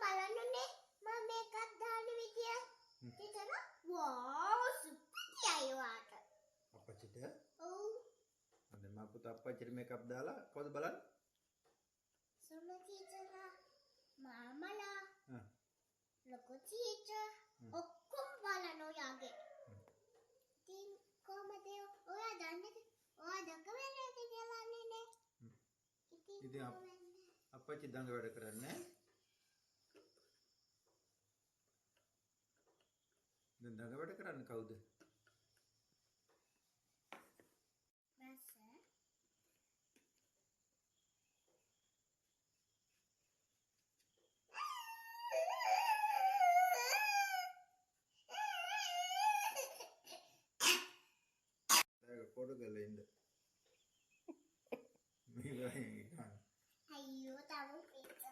බලන්නනේ මම මේකක් දාන්න විදිය. දෙතන wow සුපිරියි වාට. අපච්චිට? ඔව්. අද මම පුතා අපච්චිට මේකප් දාලා කවුද බලන්නේ? සුම ටීචර් මාමලා. ලොකු ටීචර් ඔක්කොම බලන ඔයාගේ. ඉතින් කොහමද ඔයා දන්නේ? ඔයා දක වෙන්නේ කියලා නේ. ඉතින් අපච්චි දඟ වැඩ කරන්නේ දැන් දඟ වැඩ කරන්නේ කවුද? මැස ඒක පොඩ ගලේ ඉන්න මේ ගාන අයියෝ තව පිටත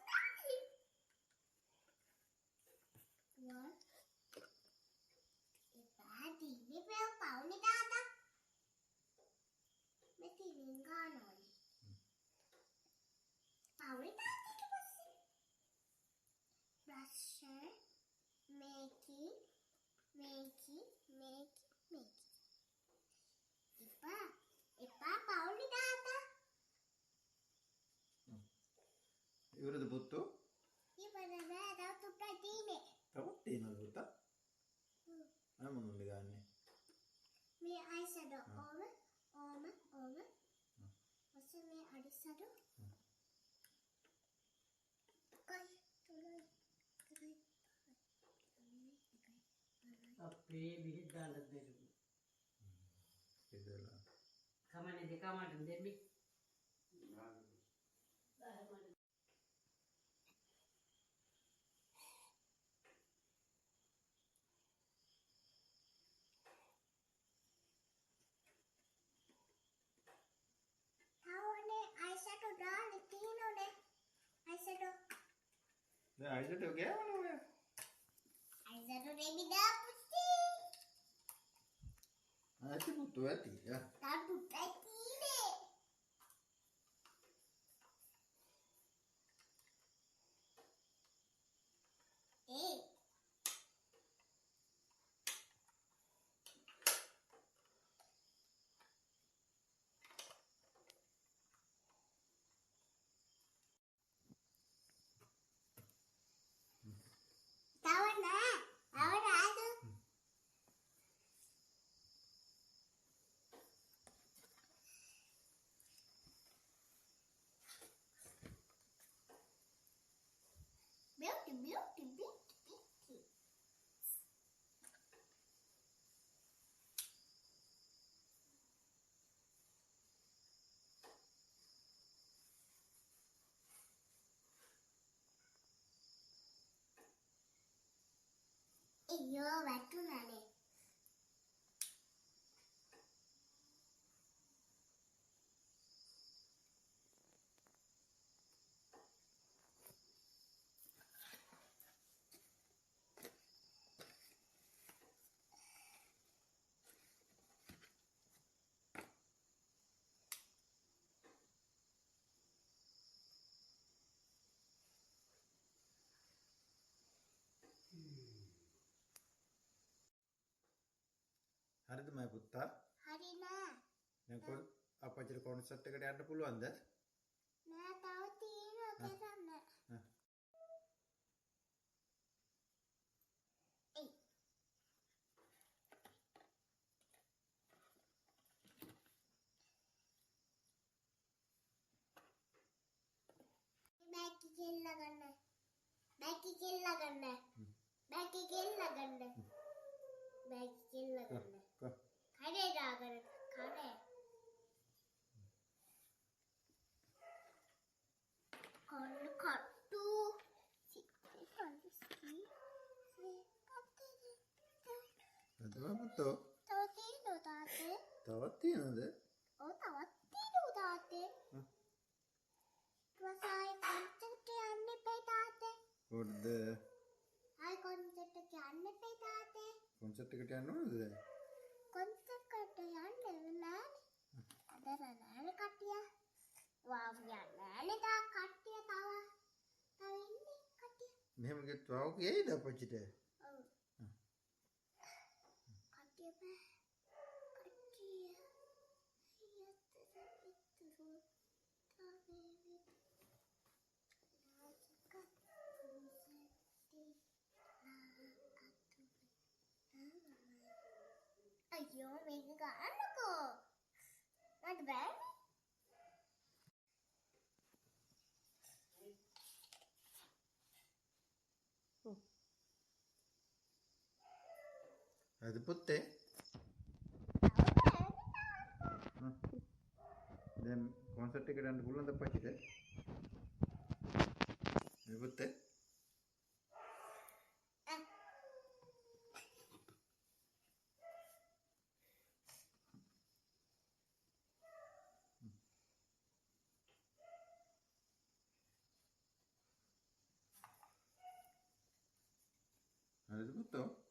වා එපාටි ඉන්නේ පවුනේ තාතා මෙති වින්ගානෝයි පවුනේ තාත්තට පස්සේ බ්‍රෂර් මේකි එපා පවුනේ තාතා ඉවරද පුතෝ? ඉවර නෑ තව තුට්ටයි තියෙන්නේ. තවත් තියෙනවද පුතා? මොනවද ගන්නෙ? මේ අයිෂැඩෝ ඕම ඔස්සේ මේ අඩිෂැඩෝ අපේ විහිද දාලා දෙන්න. ඉතලා. කමනේ දෙකමට දෙන්නේ. දැන් අයිසට ගෑවනේ ඔය. අයිෂැඩෝ රෙබි දාපුස්ති. ඇති පුතෝ ඇති. තා තුට්ටයි තියෙන්නේ. ඒ beauty. අයියෝ වැටුණානේ. හරිද මයි පුතා? හරි නෑ. දැන් අපච්චිට කොන්සර්ට් එකට යන්න පුළුවන්ද? නෑ තව තියෙනවා කරන්න. එයි. බෑග් ගන්න. කඩේ දාගන්න. කඩේ. කට්ටු. අදම පුතෝ. තව තියෙනවා තාත්තේ. තවත් තියෙනවද? ඔව් තවත් තියෙනවා තාත්තේ. ඊපස්සේ කොන්සර්ට් යන්න එපා තාත්තේ. කොහොමද? ආයි කොන්සර්ට් එක යන්න එපා තාත්තේ. කොන්සර්ට් එකට යන්න ඕනද? කොන්සර්ට් එකට යන්න නෑනේ. අද නෑ කට්ටිය. වාව් යන්නේ නෑනේ තා කට්ටිය තව ඉන්නේ කට්ටිය. මෙහෙම ගෙත්වාව කියයිද අපච්චිට? ඔව්. කට්ටිය බෑ. කට්ටිය. පිටුරු. තාවේවි. නාචක. අයියෝ මේක ගන්නකෝ. මට බෑ. හරිද පුත්තේ? දැන් කොන්සර්ට් එකට යන්න පුළුවන්ද අපච්චිට? මේ පුත්තේ? හරිද පුත්තෝ?